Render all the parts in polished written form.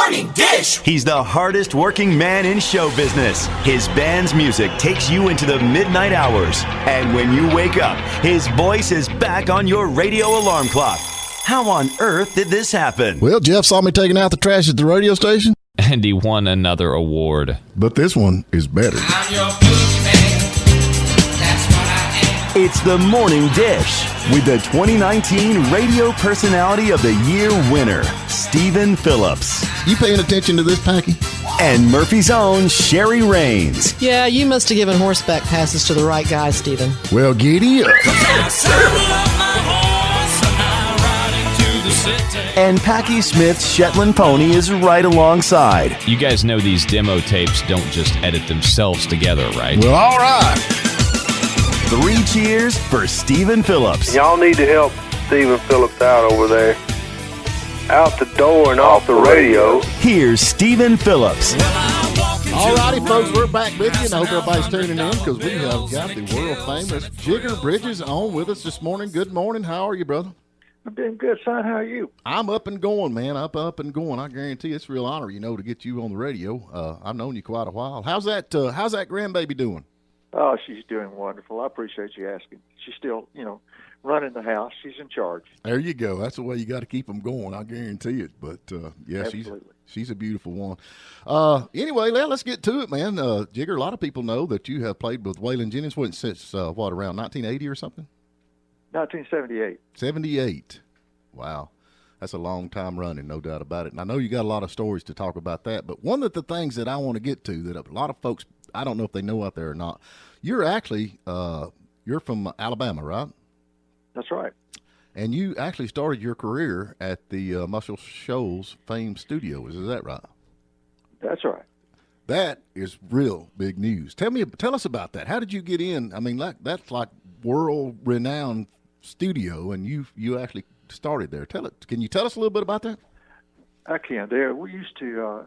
Morning Dish. He's the hardest working man in show business. His band's music takes you into the midnight hours. And when you wake up, his voice is back on your radio alarm clock. How on earth did this happen? Well, Jeff saw me taking out the trash at the radio station. And he won another award. But this one is better. I'm your boogeyman. That's what I am. It's the Morning Dish with the 2019 Radio Personality of the Year winner, Stephen Phillips. You paying attention to this, Packy? And Murphy's own Sherry Raines. Yeah, you must have given horseback passes to the right guy, Stephen. Well, giddy up. And Packy Smith's Shetland pony is right alongside. You guys know these demo tapes don't just edit themselves together, right? Well, all right. 3 cheers for Stephen Phillips. Y'all need to help Stephen Phillips out over there. Out the door and off the radio. Here's Stephen Phillips. All righty, folks, we're back with you, and I hope everybody's tuning in because we have got the world-famous Jigger Bridges on with us this morning. Good morning. How are you, brother? I'm doing good, son. How are you? I'm up and going, man. Up and going. I guarantee it's a real honor, to get you on the radio. I've known you quite a while. How's that grandbaby doing? Oh, she's doing wonderful. I appreciate you asking. She's still, running the house. She's in charge. There you go. That's the way you got to keep them going. I guarantee it. But yeah, Absolutely. she's a beautiful one. Anyway, let's get to it, man. Jigger, a lot of people know that you have played with Waylon Jennings since around 1980 or something? 1978. 78. Wow. That's a long time running, no doubt about it. And I know you got a lot of stories to talk about that, but one of the things that I want to get to that a lot of folks, I don't know if they know out there or not, you're actually, you're from Alabama, right? That's right. And you actually started your career at the Muscle Shoals Fame Studio. Is that right? That's right. That is real big news. Tell us about that. How did you get in? I mean, that's like world-renowned studio, and you actually started there. Can you tell us a little bit about that? I can. We used to.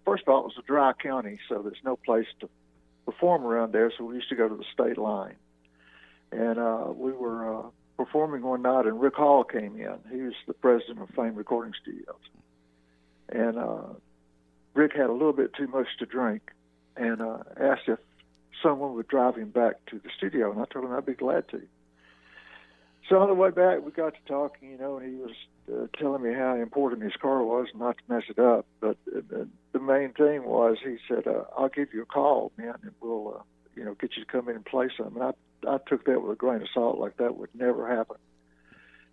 First of all, it was a dry county, so there's no place to perform around there. So we used to go to the state line, and we were performing one night, and Rick Hall came in. He was the president of Fame Recording Studios, and Rick had a little bit too much to drink, and asked if someone would drive him back to the studio, and I told him I'd be glad to. So on the way back, we got to talking, and he was telling me how important his car was, not to mess it up. But the main thing was, he said, "I'll give you a call, man, and we'll, get you to come in and play some." And I took that with a grain of salt, like that would never happen.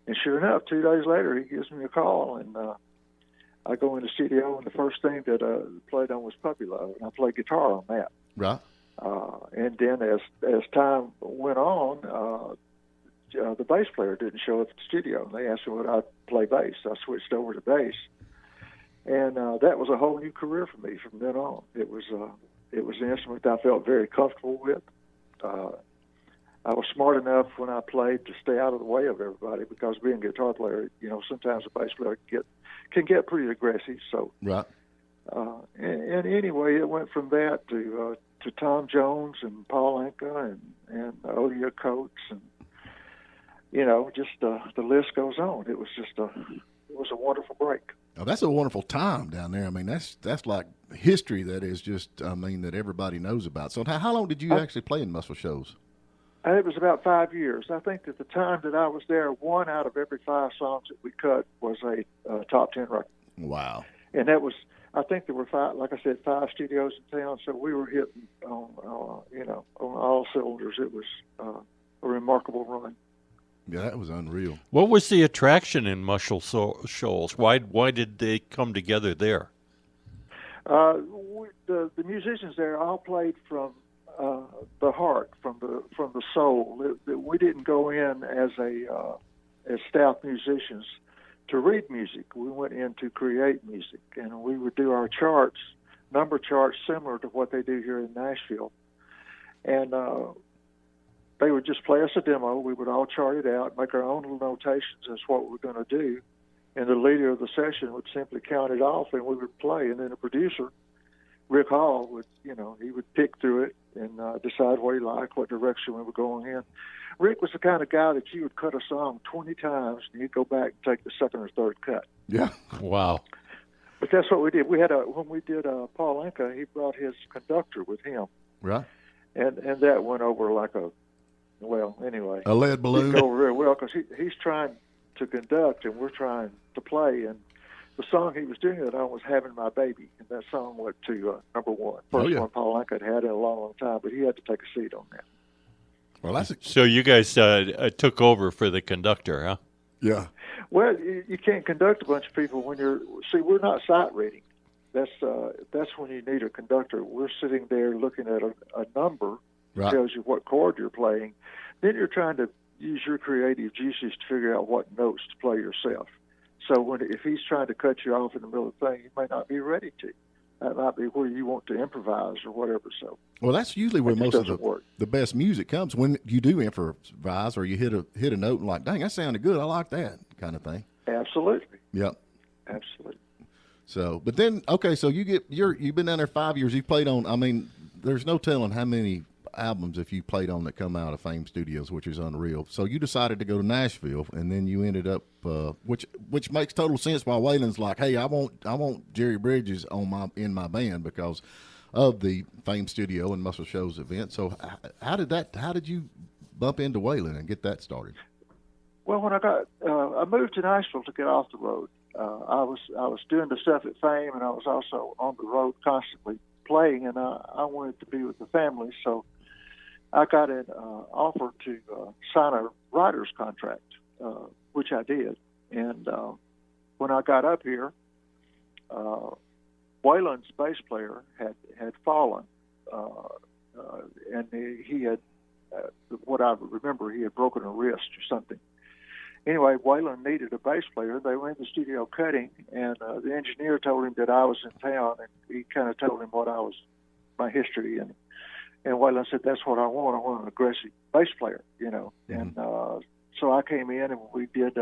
And sure enough, 2 days later, he gives me a call, and I go in the studio, and the first thing that I played on was Puppy Love, and I played guitar on that. Right. And then as time went on, the bass player didn't show up at the studio, and they asked me would I play bass. I switched over to bass, and that was a whole new career for me from then on. It was an instrument that I felt very comfortable with. I was smart enough when I played to stay out of the way of everybody, because being a guitar player, sometimes a bass player can get pretty aggressive. So, right. And anyway, it went from that to Tom Jones and Paul Anka and Odia Coates, and just the list goes on. It was a wonderful break. Oh, that's a wonderful time down there. I mean, that's like history that is that everybody knows about. So how long did you actually play in Muscle Shoals? It was about 5 years. I think at the time that I was there, 1 out of every 5 songs that we cut was a top 10 record. Wow. And that was, I think there were 5, like I said, 5 studios in town, so we were hitting on all cylinders. It was a remarkable run. Yeah, that was unreal. What was the attraction in Muscle Shoals? Why did they come together there? The musicians there all played from the heart, from the soul. We didn't go in as staff musicians to read music. We went in to create music, and we would do our charts, number charts, similar to what they do here in Nashville. And they would just play us a demo. We would all chart it out, make our own little notations as what we're going to do. And the leader of the session would simply count it off, and we would play. And then the producer, Rick Hall, would, he would pick through it and decide what he liked, what direction we were going in. Rick was the kind of guy that you would cut a song 20 times, and he'd go back and take the second or third cut. Yeah. Wow. But that's what we did. We had when we did Paul Anka, he brought his conductor with him, Right. and that went over like a anyway. A lead It balloon. went over very well because he's trying to conduct and we're trying to play. And the song he was doing it on was "Having My Baby," and that song went to number one. First one Paul Anka had in a long, long time, but he had to take a seat on that. Well, that's So you guys took over for the conductor, huh? yeah. Well, you can't conduct a bunch of people when we're not sight reading. That's when you need a conductor. We're sitting there looking at a number that tells you what chord you're playing. Then you're trying to use your creative juices to figure out what notes to play yourself. So if he's trying to cut you off in the middle of the thing, you may not be ready to. That might be where you want to improvise or whatever. So, well, that's usually where most of work. the best music comes, when you do improvise or you hit a note and like, dang, that sounded good. I like that kind of thing. Absolutely. Yep. Absolutely. So, but then, okay, so you've been down there 5 years. You've played on, I mean, there's no telling how many albums if you played on that come out of Fame Studios, which is unreal. So you decided to go to Nashville, and then you ended up, which makes total sense. Why Whalen's like, hey, I want Jerry Bridges in my band because of the Fame Studio and Muscle Shoals event. So how did you bump into Whalen and get that started? Well, when I moved to Nashville to get off the road. I was doing the stuff at Fame, and I was also on the road constantly playing, and I wanted to be with the family, so I got an offer to sign a writer's contract, which I did. And when I got up here, Waylon's bass player had fallen, and he had, what I remember, he had broken a wrist or something. Anyway, Whalen needed a bass player. They were in the studio cutting, and the engineer told him that I was in town, and he kind of told him my history, and Whalen said, "That's what I want. I want an aggressive bass player, you know." Mm-hmm. And so I came in, and we did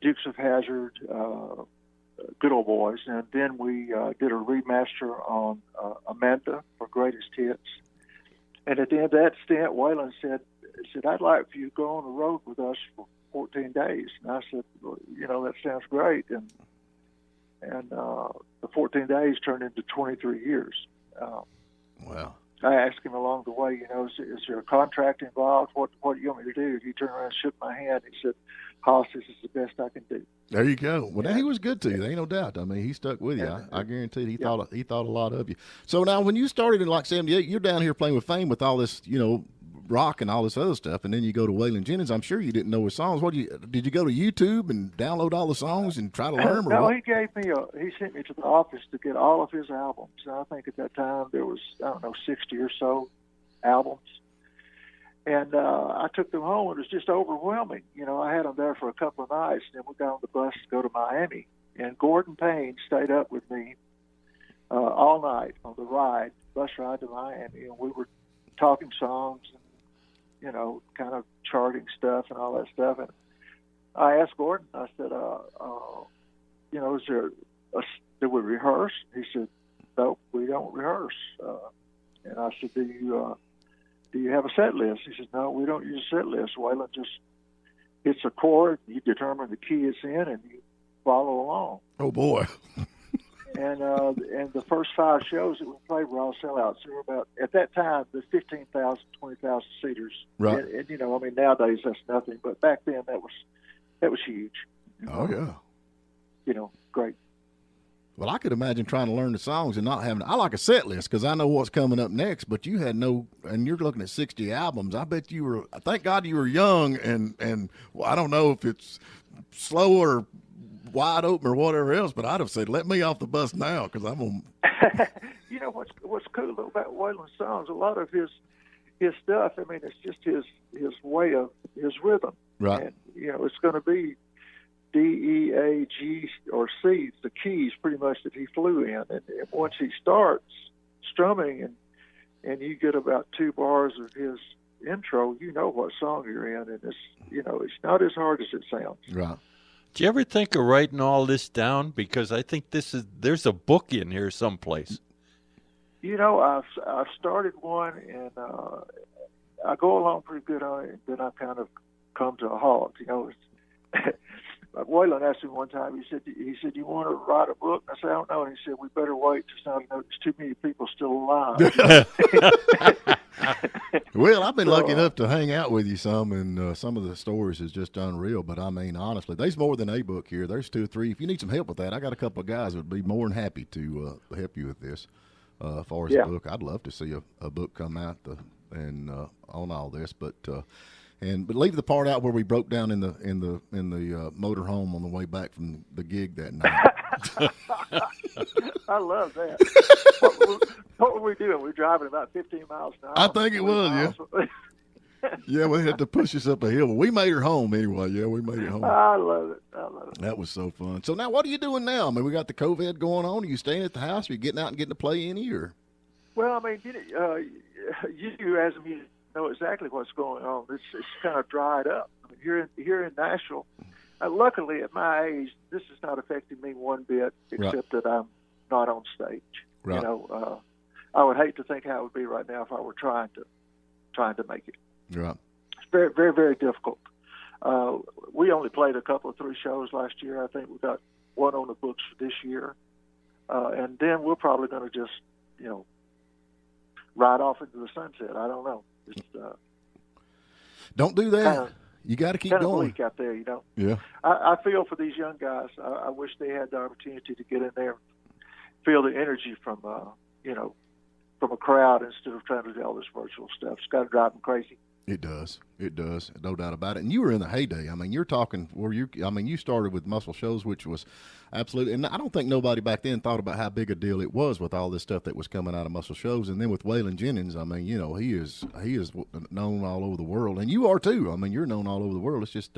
Dukes of Hazzard, Good Old Boys, and then we did a remaster on Amanda for Greatest Hits. And at the end of that stint, Whalen said, "I'd like for you to go on the road with us for 14 days." And I said, "Well, you know, that sounds great." And the 14 days turned into 23 years. Wow. I asked him along the way, you know, is there a contract involved? What do you want me to do? He turned around and shook my hand. He said, "Hoss, this is the best I can do." There you go. Well, he was good to you. There ain't no doubt. I mean, he stuck with you. I guarantee he thought a lot of you. So now, when you started in like '78, you're down here playing with Fame with all this, you know, rock and all this other stuff, and then you go to Waylon Jennings. I'm sure you didn't know his songs. Did you go to YouTube and download all the songs and try to learn them? Or no, what? he sent me to the office to get all of his albums. And I think at that time there was 60 or so albums, and I took them home. It was just overwhelming. You know, I had them there for a couple of nights, and then we got on the bus to go to Miami. And Gordon Payne stayed up with me all night on the bus ride to Miami, and we were talking songs and, you know, kind of charting stuff and all that stuff. And I asked Gordon, I said, you know, do we rehearse? He said, "No, we don't rehearse." And I said, do you have a set list? He said, "No, we don't use a set list. Waylon just hits a chord, you determine the key it's in, and you follow along." Oh, boy. And the first 5 shows that we played were all sellouts. There were about, at that time, the 15,000, 20,000 seaters. Right. And, you know, I mean, nowadays that's nothing, but back then that was huge. Oh, yeah. You know, great. Well, I could imagine trying to learn the songs and not having. I like a set list because I know what's coming up next. But you had no, and you're looking at 60 albums. I bet you were. Thank God you were young, and well, I don't know if it's slow or wide open or whatever else. But I'd have said, "Let me off the bus now," because I'm gonna. You know what's cool about Waylon's songs? A lot of his stuff. I mean, it's just his way of his rhythm. Right. And you know, it's going to be D, E, A, G, or C, the keys pretty much that he flew in. And once he starts strumming and you get about 2 bars of his intro, you know what song you're in. And it's not as hard as it sounds. Right. Do you ever think of writing all this down? Because I think there's a book in here someplace. You know, I've started one, and I go along pretty good on it, and then I kind of come to a halt. You know, Waylon asked me one time. He said, "You want to write a book?" I said, "I don't know." And he said, "We better wait. There's too many people still alive." Well, I've been lucky enough to hang out with you some, and some of the stories is just unreal. But I mean, honestly, there's more than a book here. There's 2 or 3. If you need some help with that, I got a couple of guys that would be more than happy to help you with this. As far as the book, I'd love to see a book come out and on all this. But leave the part out where we broke down in the motor home on the way back from the gig that night. I love that. What were we doing? We were driving about 15 miles an hour. I think it was, yeah. Yeah, we had to push us up a hill. But we made her home anyway. Yeah, we made it home. I love it. That was so fun. So now what are you doing now? I mean, we got the COVID going on. Are you staying at the house? Are you getting out and getting to play any? Or? Well, I mean, you as a musician know exactly what's going on. It's kind of dried up. I mean, here in Nashville, luckily at my age, this is not affecting me one bit, except that I'm not on stage. Right. You know, I would hate to think how it would be right now if I were trying to make it. Right. It's very, very, very difficult. We only played a couple of 3 shows last year. I think we got 1 on the books for this year, and then we're probably going to just, ride off into the sunset. I don't know. It's, don't do that. You got to keep kind of going. bleak out there, Yeah. I feel for these young guys. I wish they had the opportunity to get in there, feel the energy from a crowd instead of trying to do all this virtual stuff. It's got to drive them crazy. It does. No doubt about it. And you were in the heyday. I mean, you're talking you started with Muscle Shoals, which was absolutely, and I don't think nobody back then thought about how big a deal it was with all this stuff that was coming out of Muscle Shoals. And then with Waylon Jennings, I mean, he is known all over the world, and you are too. I mean, you're known all over the world. It's just,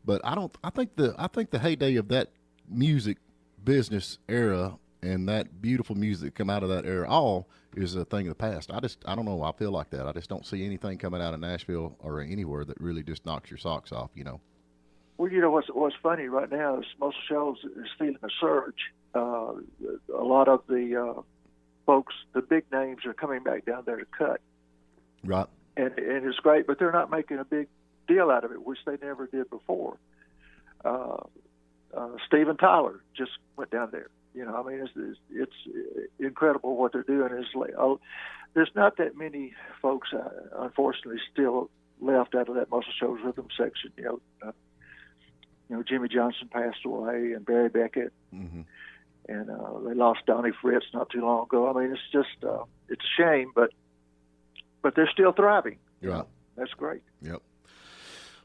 but I think the heyday of that music business era and that beautiful music that come out of that era all is a thing of the past. I don't know. I feel like that. I just don't see anything coming out of Nashville or anywhere that really just knocks your socks off, Well, what's funny right now is Muscle Shoals is feeling a surge. A lot of the folks, the big names, are coming back down there to cut. Right. And it's great, but they're not making a big deal out of it, which they never did before. Steven Tyler just went down there. I mean, it's incredible what they're doing. There's not that many folks, unfortunately, still left out of that Muscle Shoals rhythm section. Jimmy Johnson passed away, and Barry Beckett, and they lost Donnie Fritz not too long ago. I mean, it's just it's a shame, but they're still thriving. Right. That's great. Yep.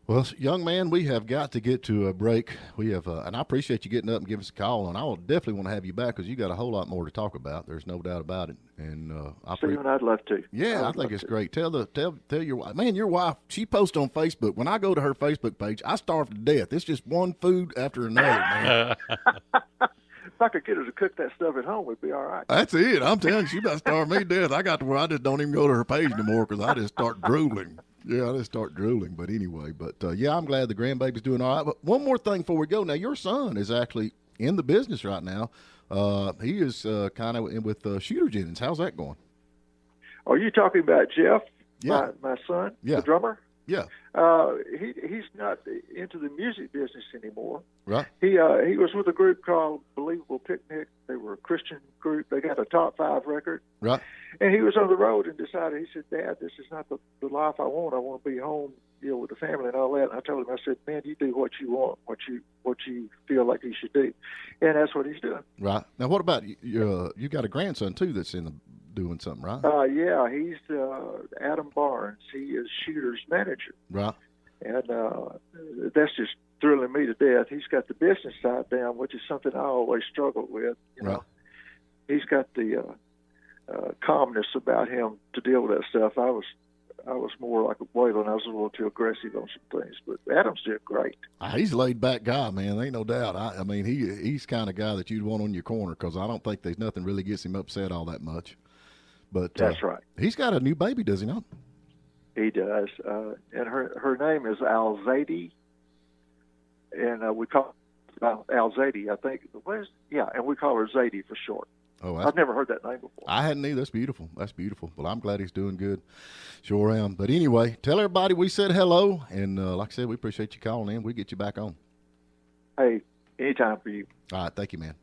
Well, young man, we have got to get to a break. We have, and I appreciate you getting up and giving us a call, and I will definitely want to have you back because you got a whole lot more to talk about. There's no doubt about it. And Stephen, I'd love to. Yeah, I think it's great. Tell your wife, man, your wife. She posts on Facebook. When I go to her Facebook page, I starve to death. It's just one food after another, man. If I could get her to cook that stuff at home, we'd be all right. That's it. I'm telling you, she about to starve me to death. I got to where I just don't even go to her page anymore because I just start drooling. Yeah, I just start drooling. But anyway, I'm glad the grandbaby's doing all right. But one more thing before we go. Now, your son is actually in the business right now. He is kind of with Shooter Jennings. How's that going? Are you talking about Jeff, yeah. my son, yeah. the drummer? Yeah. He's not into the music business anymore. Right. He was with a group called Believable Picnic. They were a Christian group. They got a top 5 record. Right. And he was on the road and decided, he said, "Dad, this is not the life I want. I want to be home, with the family and all that." And I told him, I said, "Man, you do what you want, what you feel like you should do." And that's what he's doing. Right. Now, what about you got a grandson too that's doing something, right? Yeah, he's Adam Barnes. He is Shooter's manager. Right. And that's just thrilling me to death. He's got the business side down, which is something I always struggled with. Right. He's got the calmness about him to deal with that stuff. I was more like a Whalen. I was a little too aggressive on some things, but Adam's did great. He's a laid-back guy, man. Ain't no doubt. I mean, he's kind of guy that you'd want on your corner because I don't think there's nothing really gets him upset all that much. But that's right. He's got a new baby, does he not? He does, and her name is Alzadi, and we call her Alzadi, I think. And we call her Zadie for short. Oh, I've never heard that name before. I hadn't either. That's beautiful. That's beautiful. Well, I'm glad he's doing good. Sure am. But anyway, tell everybody we said hello, and like I said, we appreciate you calling in. We'll get you back on. Hey, anytime for you. All right, thank you, man.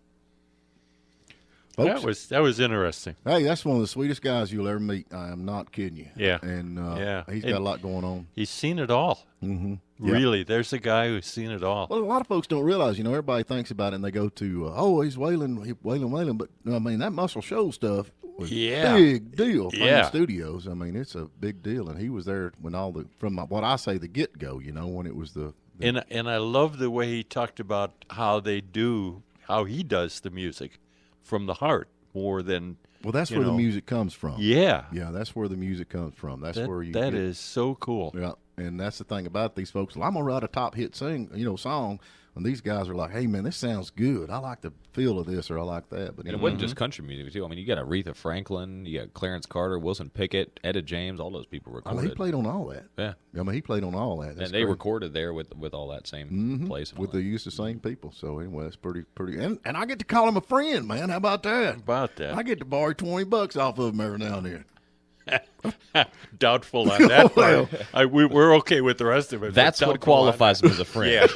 That was interesting. Hey, that's one of the sweetest guys you'll ever meet. I am not kidding you. Yeah. And Yeah. he's got a lot going on. He's seen it all. Mm-hmm. Really, there's a guy who's seen it all. Well, a lot of folks don't realize, everybody thinks about it and they go to, he's Waylon. But, I mean, that Muscle Shoals stuff was big deal. Fame Studios. I mean, it's a big deal. And he was there when from what I say, the get-go, when it was the And I love the way he talked about how he does the music from the heart more than well, that's where the music comes from. Yeah, that's where the music comes from. That's where you. That is so cool. Yeah, and that's the thing about these folks. Well, I'm gonna write a top hit song, and these guys are like, "Hey, man, this sounds good. I like the feel of this, or I like that." But And it wasn't just country music too. I mean, you got Aretha Franklin, you got Clarence Carter, Wilson Pickett, Etta James, all those people recorded. he played on all that. Yeah, I mean, he played on all that. That's and they recorded there with all that same place and with all the use of same people. So anyway, that's pretty. And I get to call him a friend, man. How about that? I get to borrow $20 off of him every now and then. Doubtful on that part. We're okay with the rest of it. That's what qualifies him as a friend. Yeah,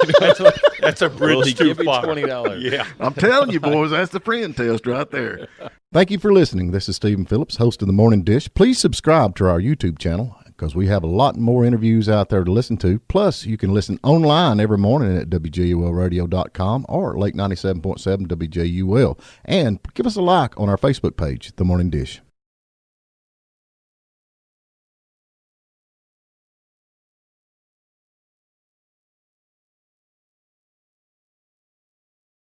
that's a bridge too far. $20. Yeah, I'm telling you, boys, that's the friend test right there. Thank you for listening. This is Stephen Phillips, host of The Morning Dish. Please subscribe to our YouTube channel because we have a lot more interviews out there to listen to. Plus, you can listen online every morning at WJULradio.com or Lake 97.7 WJUL. And give us a like on our Facebook page, The Morning Dish.